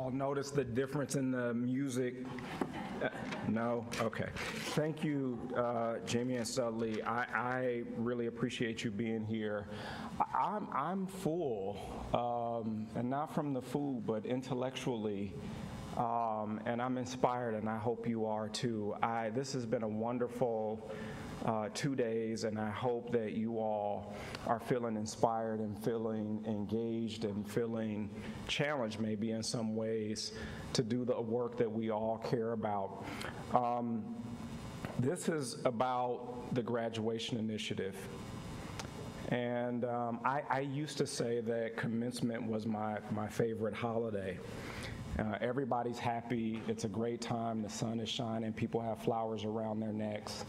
all notice the difference in the music? No? Okay. Thank you, Jamie and Studley. I really appreciate you being here. I'm full, and not from the food, but intellectually. And I'm inspired, and I hope you are too. This has been a wonderful 2 days, and I hope that you all are feeling inspired and feeling engaged and feeling challenged maybe in some ways to do the work that we all care about. This is about the graduation initiative. And I used to say that commencement was my favorite holiday. Everybody's happy. It's a great time. The sun is shining. People have flowers around their necks.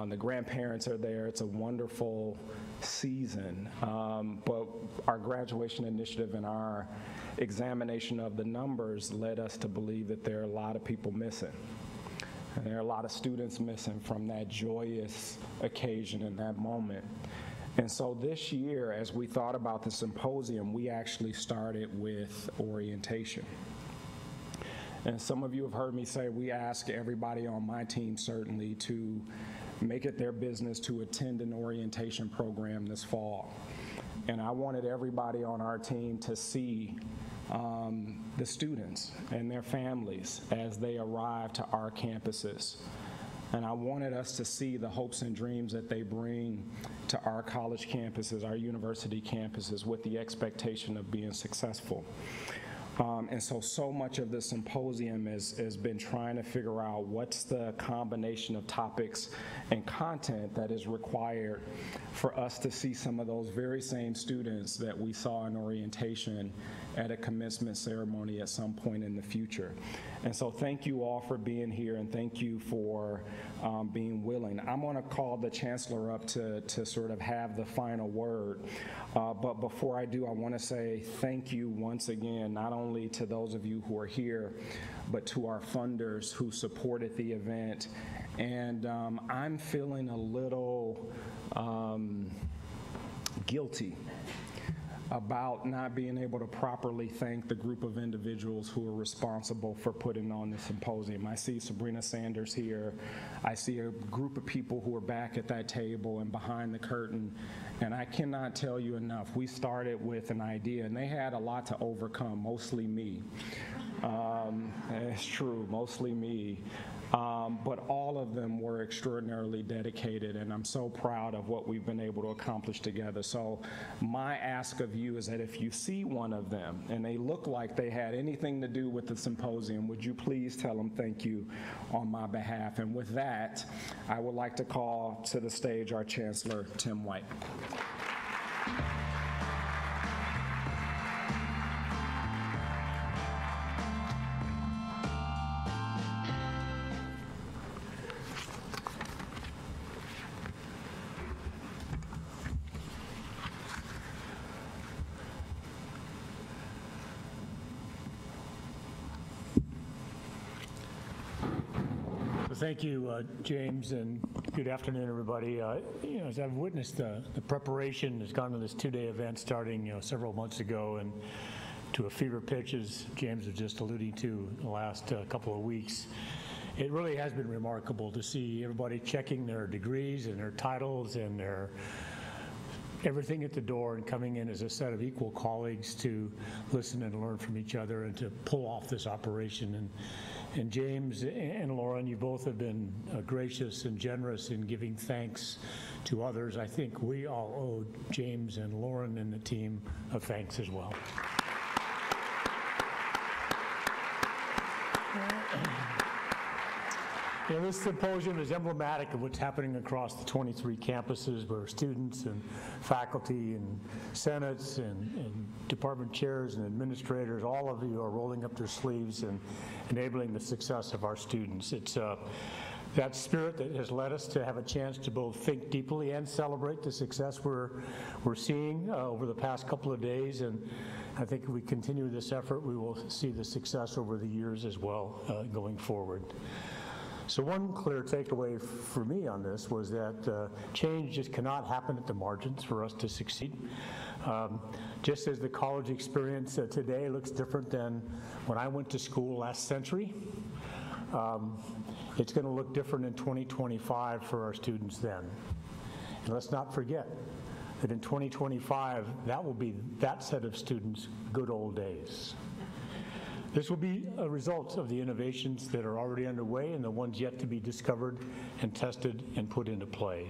The grandparents are there. It's a wonderful season. But our graduation initiative and our examination of the numbers led us to believe that there are a lot of people missing. And there are a lot of students missing from that joyous occasion and that moment. And so this year, as we thought about the symposium, we actually started with orientation. And some of you have heard me say we ask everybody on my team certainly to make it their business to attend an orientation program this fall. And I wanted everybody on our team to see the students and their families as they arrive to our campuses. And I wanted us to see the hopes and dreams that they bring to our college campuses, our university campuses, with the expectation of being successful. And so much of the symposium has been trying to figure out what's the combination of topics and content that is required for us to see some of those very same students that we saw in orientation at a commencement ceremony at some point in the future. And so thank you all for being here, and thank you for being willing. I'm going to call the Chancellor up to sort of have the final word. But before I do, I want to say thank you once again, not only to those of you who are here, but to our funders who supported the event. And I'm feeling a little guilty about not being able to properly thank the group of individuals who are responsible for putting on the symposium. I see Sabrina Sanders here. I see a group of people who are back at that table and behind the curtain, and I cannot tell you enough. We started with an idea, and they had a lot to overcome, mostly me. It's true, mostly me. But all of them were extraordinarily dedicated, and I'm so proud of what we've been able to accomplish together. So my ask of you is that if you see one of them and they look like they had anything to do with the symposium, would you please tell them thank you on my behalf? And with that, I would like to call to the stage our Chancellor, Tim White. Thank you, James, and good afternoon, everybody. As I've witnessed the preparation has gone to this two-day event starting several months ago, and to a fever pitch, as James was just alluding to, the last couple of weeks. It really has been remarkable to see everybody checking their degrees and their titles and their everything at the door and coming in as a set of equal colleagues to listen and learn from each other and to pull off this operation. And James and Lauren, you both have been gracious and generous in giving thanks to others. I think we all owe James and Lauren and the team a thanks as well. This symposium is emblematic of what's happening across the 23 campuses, where students and faculty and senates and department chairs and administrators, all of you are rolling up their sleeves and enabling the success of our students. It's that spirit that has led us to have a chance to both think deeply and celebrate the success we're seeing over the past couple of days. And I think if we continue this effort, we will see the success over the years as well going forward. So one clear takeaway for me on this was that change just cannot happen at the margins for us to succeed. Just as the college experience today looks different than when I went to school last century, it's going to look different in 2025 for our students then. And let's not forget that in 2025, that will be that set of students' good old days. This will be a result of the innovations that are already underway and the ones yet to be discovered and tested and put into play.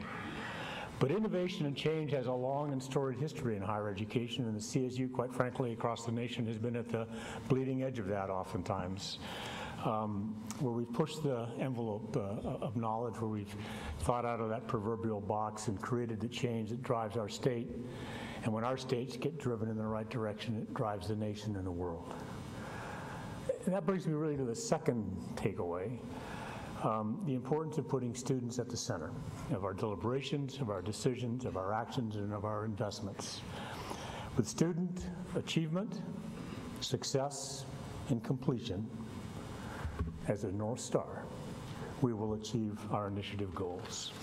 But innovation and change has a long and storied history in higher education, and the CSU, quite frankly, across the nation has been at the bleeding edge of that oftentimes, where we've pushed the envelope of knowledge, where we've thought out of that proverbial box and created the change that drives our state. And when our states get driven in the right direction, it drives the nation and the world. And that brings me really to the second takeaway, the importance of putting students at the center of our deliberations, of our decisions, of our actions, and of our investments. With student achievement, success, and completion as a North Star, we will achieve our initiative goals.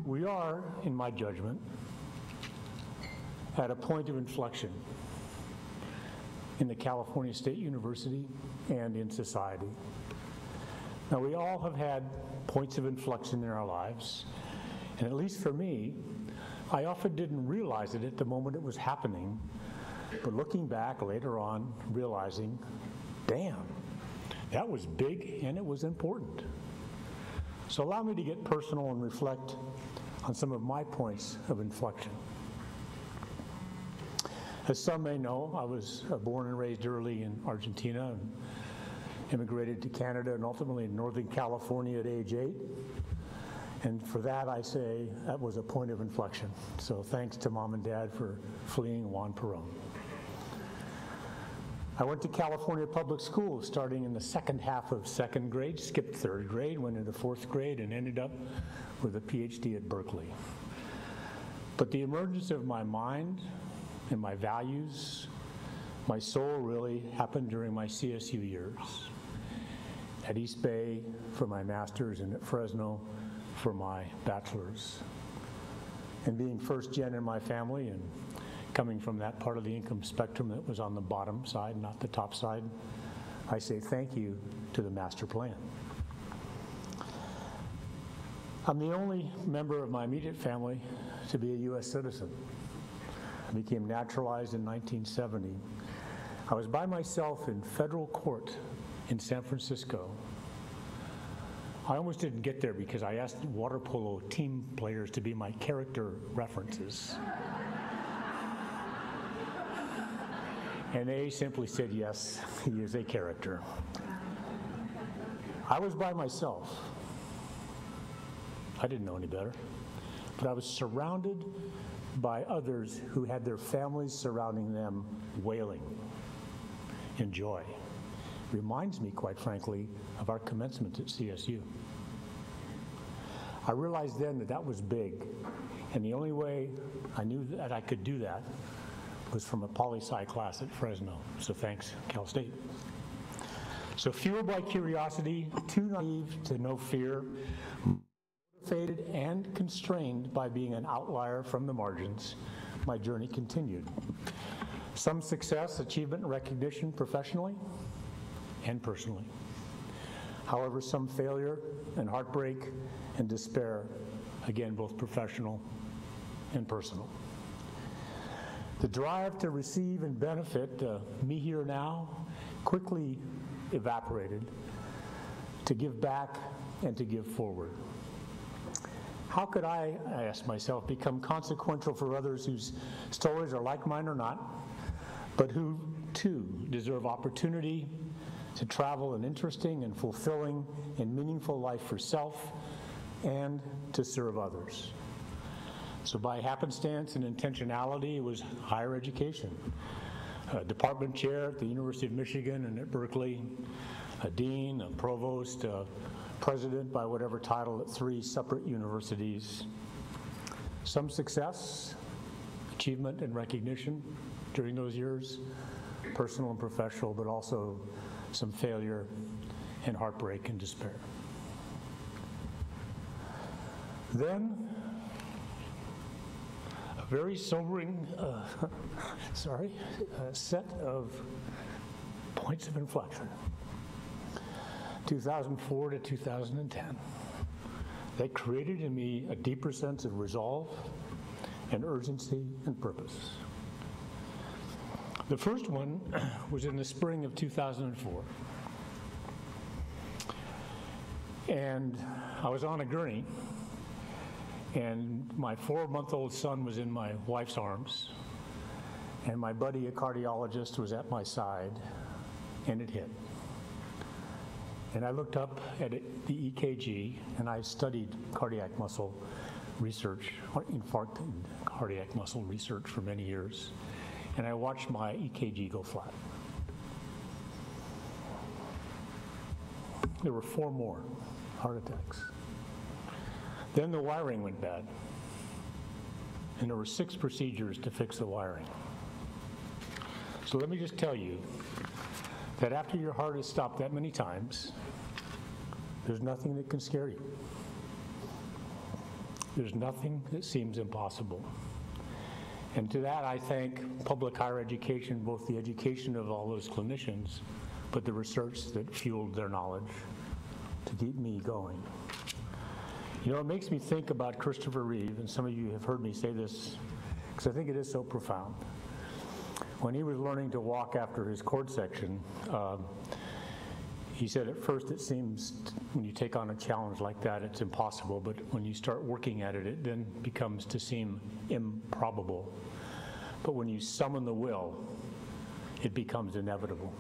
We are, in my judgment, at a point of inflection in the California State University and in society. Now, we all have had points of inflection in our lives, and at least for me, I often didn't realize it at the moment it was happening, but looking back later on, realizing, damn, that was big and it was important. So allow me to get personal and reflect on some of my points of inflection. As some may know, I was born and raised early in Argentina and immigrated to Canada and ultimately Northern California at age 8. And for that, I say that was a point of inflection. So thanks to Mom and Dad for fleeing Juan Perón. I went to California public school starting in the second half of second grade, skipped third grade, went into fourth grade, and ended up with a PhD at Berkeley. But the emergence of my mind and my values, my soul really happened during my CSU years. At East Bay for my master's and at Fresno for my bachelor's. And being first gen in my family and coming from that part of the income spectrum that was on the bottom side, not the top side, I say thank you to the master plan. I'm the only member of my immediate family to be a U.S. citizen. I became naturalized in 1970. I was by myself in federal court in San Francisco. I almost didn't get there because I asked water polo team players to be my character references. And they simply said, yes, he is a character. I was by myself. I didn't know any better. But I was surrounded by others who had their families surrounding them wailing in joy. Reminds me, quite frankly, of our commencement at CSU. I realized then that that was big, and the only way I knew that I could do that was from a poli-sci class at Fresno. So thanks, Cal State. So fueled by curiosity, too naive to know fear, motivated and constrained by being an outlier from the margins, my journey continued. Some success, achievement, and recognition professionally and personally. However, some failure and heartbreak and despair, again, both professional and personal. The drive to receive and benefit me here now quickly evaporated to give back and to give forward. How could I asked myself, become consequential for others whose stories are like mine or not, but who too deserve opportunity to travel an interesting and fulfilling and meaningful life for self and to serve others? So by happenstance and intentionality, it was higher education. A department chair at the University of Michigan and at Berkeley, a dean, a provost, a president by whatever title at 3 separate universities. Some success, achievement, and recognition during those years, personal and professional, but also some failure and heartbreak and despair. Then, a very sobering set of points of inflection. 2004 to 2010. That created in me a deeper sense of resolve and urgency and purpose. The first one was in the spring of 2004. And I was on a gurney, and my 4-month-old son was in my wife's arms, and my buddy, a cardiologist, was at my side, and it hit. And I looked up at the EKG, and I studied cardiac muscle research, infarct and cardiac muscle research for many years, and I watched my EKG go flat. There were 4 more heart attacks. Then the wiring went bad, and there were 6 procedures to fix the wiring. So let me just tell you that after your heart has stopped that many times, there's nothing that can scare you. There's nothing that seems impossible. And to that, I thank public higher education, both the education of all those clinicians, but the research that fueled their knowledge to keep me going. You know, it makes me think about Christopher Reeve, and some of you have heard me say this, because I think it is so profound. When he was learning to walk after his cord section, he said at first it seems, when you take on a challenge like that, it's impossible, but when you start working at it, it then becomes to seem improbable. But when you summon the will, it becomes inevitable.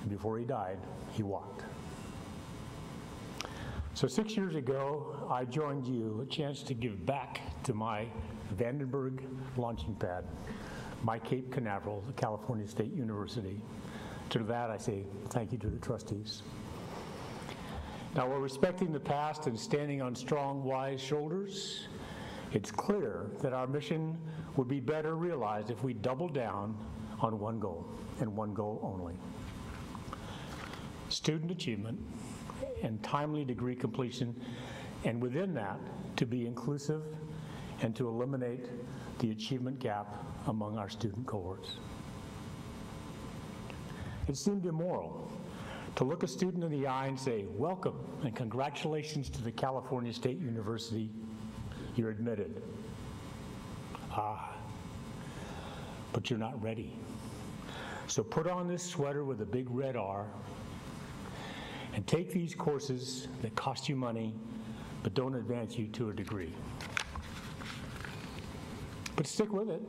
And before he died, he walked. So 6 years ago, I joined you, a chance to give back to my Vandenberg launching pad, my Cape Canaveral, the California State University. To that, I say thank you to the trustees. Now, while respecting the past and standing on strong, wise shoulders, it's clear that our mission would be better realized if we doubled down on one goal, and one goal only: student achievement and timely degree completion, and within that, to be inclusive and to eliminate the achievement gap among our student cohorts. It seemed immoral to look a student in the eye and say, "Welcome and congratulations to the California State University, you're admitted." But you're not ready. So put on this sweater with a big red R and take these courses that cost you money but don't advance you to a degree. But stick with it,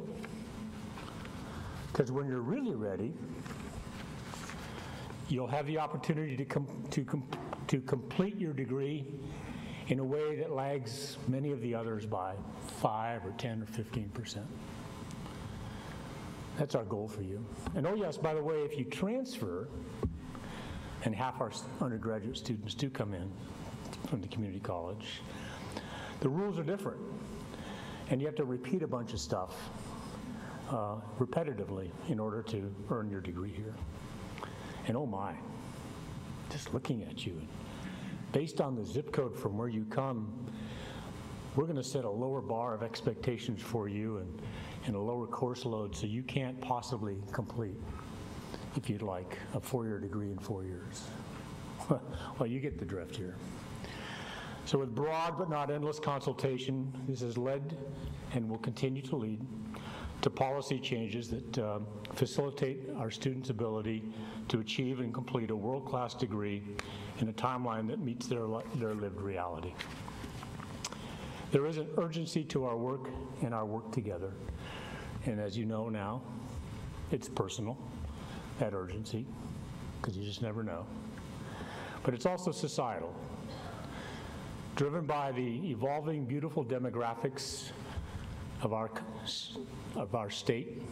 because when you're really ready, you'll have the opportunity to complete your degree in a way that lags many of the others by 5 or 10 or 15%. That's our goal for you. And oh yes, by the way, if you transfer, and half our undergraduate students do come in from the community college, the rules are different. And you have to repeat a bunch of stuff repetitively in order to earn your degree here. And oh my, just looking at you, based on the zip code from where you come, we're going to set a lower bar of expectations for you and a lower course load, so you can't possibly complete, if you'd like, a 4-year degree in 4 years. Well, you get the drift here. So with broad but not endless consultation, this has led and will continue to lead to policy changes that facilitate our students' ability to achieve and complete a world-class degree in a timeline that meets their lived reality. There is an urgency to our work and our work together. And as you know now, it's personal, that urgency, because you just never know. But it's also societal, driven by the evolving, beautiful demographics of our state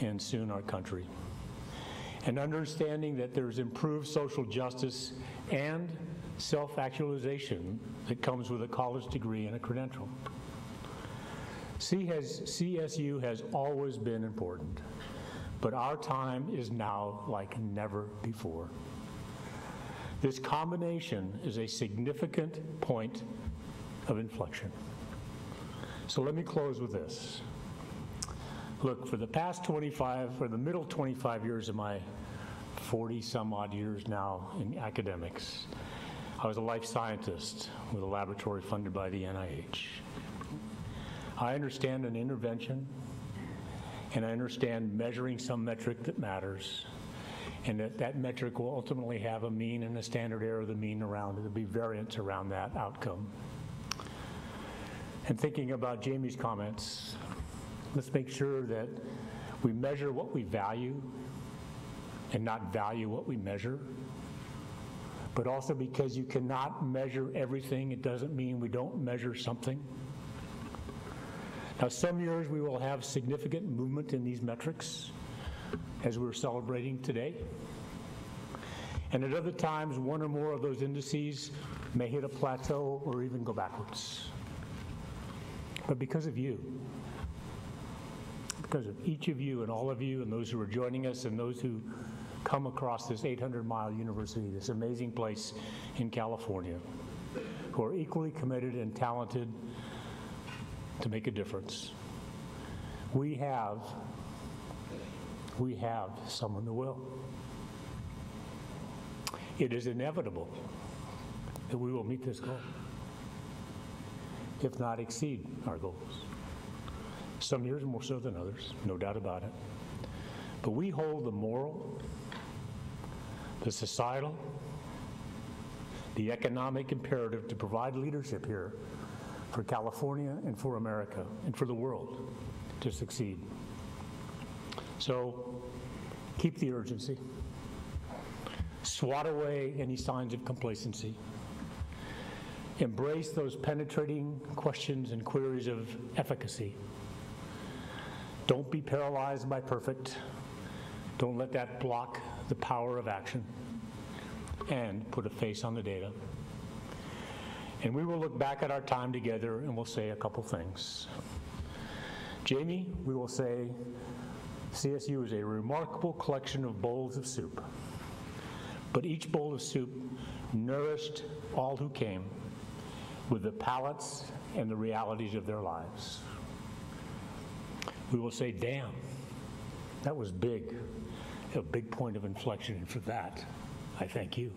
and soon our country. And understanding that there's improved social justice and self-actualization that comes with a college degree and a credential. CSU has always been important, but our time is now like never before. This combination is a significant point of inflection. So let me close with this. Look, for the past 25, for the middle 25 years of my 40 some odd years now in academics, I was a life scientist with a laboratory funded by the NIH. I understand an intervention, and I understand measuring some metric that matters, and that metric will ultimately have a mean and a standard error of the mean around it. There'll be variance around that outcome. And thinking about Jamie's comments, let's make sure that we measure what we value and not value what we measure. But also, because you cannot measure everything, it doesn't mean we don't measure something. Now, some years we will have significant movement in these metrics, as we're celebrating today. And at other times, one or more of those indices may hit a plateau or even go backwards. But because of you, because of each of you and all of you and those who are joining us and those who come across this 800-mile university, this amazing place in California, who are equally committed and talented to make a difference, we have someone who will. It is inevitable that we will meet this goal, if not exceed our goals. Some years more so than others, no doubt about it. But we hold the moral, the societal, the economic imperative to provide leadership here for California and for America and for the world to succeed. So keep the urgency. Swat away any signs of complacency. Embrace those penetrating questions and queries of efficacy. Don't be paralyzed by perfect. Don't let that block the power of action. And put a face on the data. And we will look back at our time together and we'll say a couple things. Jamie, we will say CSU is a remarkable collection of bowls of soup. But each bowl of soup nourished all who came with the palates and the realities of their lives. We will say, damn, that was big, a big point of inflection, and for that, I thank you.